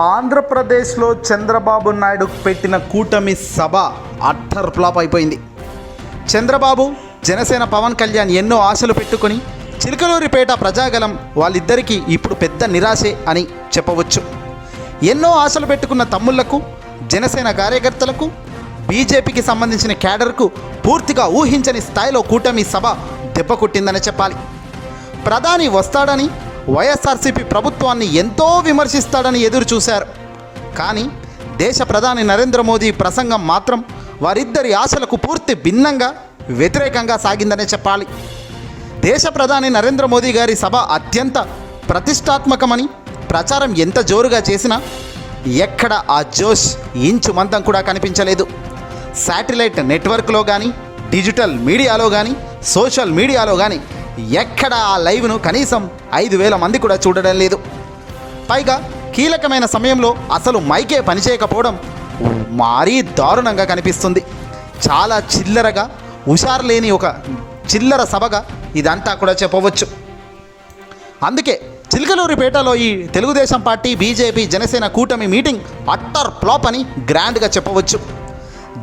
ఆంధ్రప్రదేశ్లో చంద్రబాబు నాయుడు పెట్టిన కూటమి సభ అట్టర్ ఫ్లాప్ అయిపోయింది. చంద్రబాబు, జనసేన పవన్ కళ్యాణ్ ఎన్నో ఆశలు పెట్టుకొని చిలకలూరిపేట ప్రజాగలం వాళ్ళిద్దరికీ ఇప్పుడు పెద్ద నిరాశే అని చెప్పవచ్చు. ఎన్నో ఆశలు పెట్టుకున్న తమ్ముళ్లకు, జనసేన కార్యకర్తలకు, బీజేపీకి సంబంధించిన క్యాడర్కు పూర్తిగా ఊహించని స్థాయిలో కూటమి సభ దెబ్బ కొట్టిందని చెప్పాలి. ప్రధాని వస్తాడని, వైఎస్ఆర్సీపీ ప్రభుత్వాన్ని ఎంతో విమర్శిస్తాడని ఎదురు చూశారు. కానీ దేశ ప్రధాని నరేంద్ర మోదీ ప్రసంగం మాత్రం వారిద్దరి ఆశలకు పూర్తి భిన్నంగా, వ్యతిరేకంగా సాగిందనే చెప్పాలి. దేశ ప్రధాని నరేంద్ర మోదీ గారి సభ అత్యంత ప్రతిష్టాత్మకమని ప్రచారం ఎంత జోరుగా చేసినా ఎక్కడ ఆ జోష్ ఇంచు మందం కూడా కనిపించలేదు. శాటిలైట్ నెట్వర్క్లో కానీ, డిజిటల్ మీడియాలో కానీ, సోషల్ మీడియాలో కానీ ఎక్కడ ఆ లైవ్ను కనీసం 5,000 మంది కూడా చూడడం లేదు. పైగా కీలకమైన సమయంలో అసలు మైకే పనిచేయకపోవడం మరీ దారుణంగా కనిపిస్తుంది. చాలా చిల్లరగా, హుషారు లేని ఒక చిల్లర సభగా ఇదంతా కూడా చెప్పవచ్చు. అందుకే చిలకలూరిపేటలో ఈ తెలుగుదేశం పార్టీ, బీజేపీ, జనసేన కూటమి మీటింగ్ అట్టర్ ఫ్లాప్ అని గ్రాండ్గా చెప్పవచ్చు.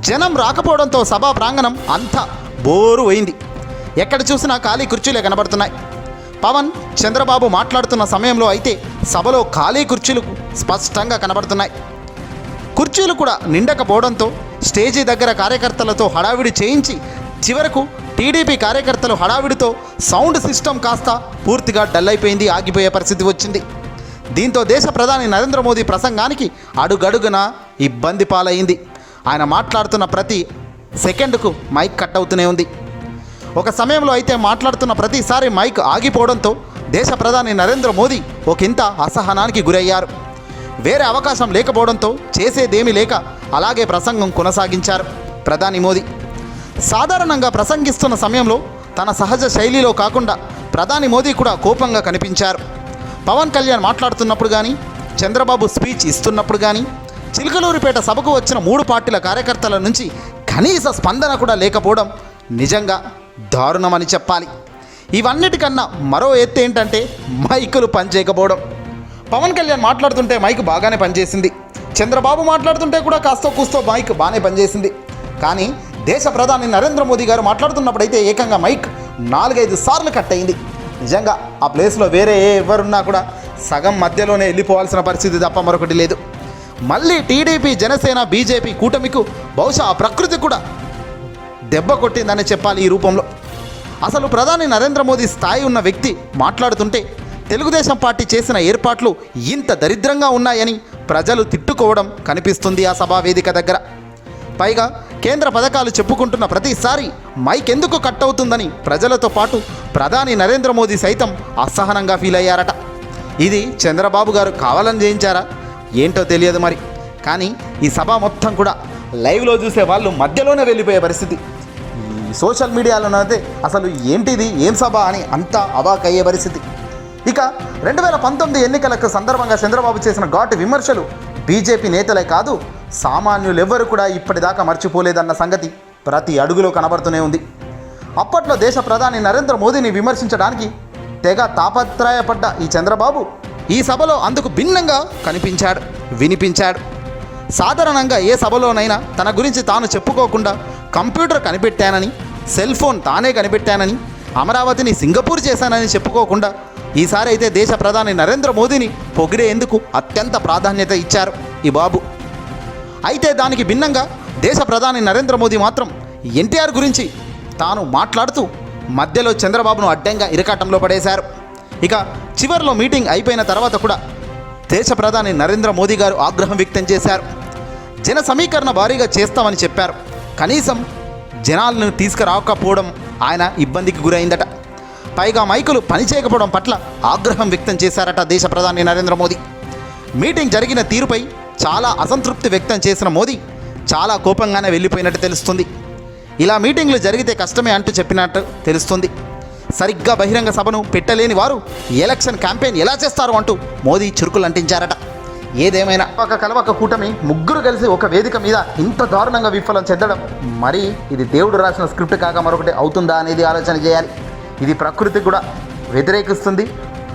జనం రాకపోవడంతో సభా ప్రాంగణం అంతా బోరు అయింది. ఎక్కడ చూసినా ఖాళీ కుర్చీలే కనబడుతున్నాయి. పవన్, చంద్రబాబు మాట్లాడుతున్న సమయంలో అయితే సభలో ఖాళీ కుర్చీలు స్పష్టంగా కనబడుతున్నాయి. కుర్చీలు కూడా నిండకపోవడంతో స్టేజీ దగ్గర కార్యకర్తలతో హడావిడి చేయించి చివరకు టీడీపీ కార్యకర్తలు హడావిడితో సౌండ్ సిస్టమ్ కాస్త పూర్తిగా డల్ అయిపోయింది, ఆగిపోయే పరిస్థితి వచ్చింది. దీంతో దేశ ప్రధాని నరేంద్ర మోదీ ప్రసంగానికి అడుగడుగున ఇబ్బంది పాలైంది. ఆయన మాట్లాడుతున్న ప్రతి సెకండ్కు మైక్ కట్ అవుతూనే ఉంది. ఒక సమయంలో అయితే మాట్లాడుతున్న ప్రతిసారి మైక్ ఆగిపోవడంతో దేశ ప్రధాని నరేంద్ర మోదీ ఒకంత అసహనానికి గురయ్యారు. వేరే అవకాశం లేకపోవడంతో చేసేదేమీ లేక అలాగే ప్రసంగం కొనసాగించారు ప్రధాని మోదీ. సాధారణంగా ప్రసంగిస్తున్న సమయంలో తన సహజ శైలిలో కాకుండా ప్రధాని మోదీ కూడా కోపంగా కనిపించారు. పవన్ కళ్యాణ్ మాట్లాడుతున్నప్పుడు కానీ, చంద్రబాబు స్పీచ్ ఇస్తున్నప్పుడు కానీ, చిలకలూరిపేట సభకు వచ్చిన 3 పార్టీల కార్యకర్తల నుంచి కనీస స్పందన కూడా లేకపోవడం నిజంగా దారుణమని చెప్పాలి. ఇవన్నిటికన్నా మరో ఎత్తు ఏంటంటే మైకులు పనిచేయకపోవడం. పవన్ కళ్యాణ్ మాట్లాడుతుంటే మైక్ బాగానే పనిచేసింది. చంద్రబాబు మాట్లాడుతుంటే కూడా కాస్తో కూస్తో మైక్ బాగానే పనిచేసింది. కానీ దేశ ప్రధాని నరేంద్ర మోదీ గారు మాట్లాడుతున్నప్పుడైతే ఏకంగా మైక్ 4-5 సార్లు కట్ అయింది. నిజంగా ఆ ప్లేస్లో వేరే ఎవరున్నా కూడా సగం మధ్యలోనే వెళ్ళిపోవాల్సిన పరిస్థితి తప్ప మరొకటి లేదు. మళ్ళీ టీడీపీ, జనసేన, బీజేపీ కూటమికు బహుశా ఆ ప్రకృతి కూడా దెబ్బ కొట్టిందని చెప్పాలి. ఈ రూపంలో అసలు ప్రధాని నరేంద్ర మోదీ స్థాయి ఉన్న వ్యక్తి మాట్లాడుతుంటే తెలుగుదేశం పార్టీ చేసిన ఏర్పాట్లు ఇంత దరిద్రంగా ఉన్నాయని ప్రజలు తిట్టుకోవడం కనిపిస్తుంది ఆ సభా వేదిక దగ్గర. పైగా కేంద్ర పథకాలు చెప్పుకుంటున్న ప్రతిసారి మైక్ ఎందుకు కట్ అవుతుందని ప్రజలతో పాటు ప్రధాని నరేంద్ర మోదీ సైతం అసహనంగా ఫీల్ అయ్యారట. ఇది చంద్రబాబు గారు కావాలని చేయించారా ఏంటో తెలియదు మరి. కానీ ఈ సభ మొత్తం కూడా లైవ్లో చూసే వాళ్ళు మధ్యలోనే వెళ్ళిపోయే పరిస్థితి. ఈ సోషల్ మీడియాలోనైతే అసలు ఏంటిది, ఏం సభ అని అంతా అవాకయ్యే పరిస్థితి. ఇక 2019 ఎన్నికలకు సందర్భంగా చంద్రబాబు చేసిన ఘాటు విమర్శలు బీజేపీ నేతలే కాదు, సామాన్యులెవ్వరూ కూడా ఇప్పటిదాకా మర్చిపోలేదన్న సంగతి ప్రతి అడుగులో కనబడుతూనే ఉంది. అప్పట్లో దేశ ప్రధాని నరేంద్ర మోదీని విమర్శించడానికి తెగ తాపత్రయపడ్డ ఈ చంద్రబాబు ఈ సభలో అందుకు భిన్నంగా కనిపించాడు, వినిపించాడు. సాధారణంగా ఏ సభలోనైనా తన గురించి తాను చెప్పుకోకుండా కంప్యూటర్ కనిపెట్టానని, సెల్ ఫోన్ తానే కనిపెట్టానని, అమరావతిని సింగపూర్ చేశానని చెప్పుకోకుండా ఈసారి అయితే దేశ ప్రధాని నరేంద్ర మోదీని పొగిడేందుకు అత్యంత ప్రాధాన్యత ఇచ్చారు ఈ బాబు. అయితే దానికి భిన్నంగా దేశ ప్రధాని నరేంద్ర మోదీ మాత్రం ఎన్టీఆర్ గురించి తాను మాట్లాడుతూ మధ్యలో చంద్రబాబును అడ్డంగా ఇరకాటంలో పడేశారు. ఇక చివరిలో మీటింగ్ అయిపోయిన తర్వాత కూడా దేశ ప్రధాని నరేంద్ర మోదీ గారు ఆగ్రహం వ్యక్తం చేశారు. జన సమీకరణ భారీగా చేస్తామని చెప్పారు. కనీసం జనాలను తీసుకురాకపోవడం ఆయన ఇబ్బందికి గురైందట. పైగా మైకులు పనిచేయకపోవడం పట్ల ఆగ్రహం వ్యక్తం చేశారట దేశ ప్రధాని నరేంద్ర మోదీ. మీటింగ్ జరిగిన తీరుపై చాలా అసంతృప్తి వ్యక్తం చేసిన మోదీ చాలా కోపంగానే వెళ్ళిపోయినట్టు తెలుస్తుంది. ఇలా మీటింగ్లు జరిగితే కష్టమే అంటూ చెప్పినట్టు తెలుస్తుంది. సరిగ్గా బహిరంగ సభను పెట్టలేని వారు ఎలక్షన్ క్యాంపెయిన్ ఎలా చేస్తారు అంటూ మోదీ చురుకులు అంటించారట. ఏదేమైనా ఒక కలవక కూటమి ముగ్గురు కలిసి ఒక వేదిక మీద ఇంత దారుణంగా విఫలం చెందడం, మరి ఇది దేవుడు రాసిన స్క్రిప్ట్ కాక మరొకటి అవుతుందా అనేది ఆలోచన చేయాలి. ఇది ప్రకృతి కూడా వ్యతిరేకిస్తుంది.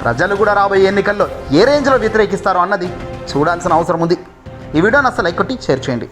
ప్రజలు కూడా రాబోయే ఎన్నికల్లో ఏ రేంజ్లో వ్యతిరేకిస్తారో అన్నది చూడాల్సిన అవసరం ఉంది. ఈ వీడియోని అసలు లైక్ కొట్టి షేర్ చేయండి.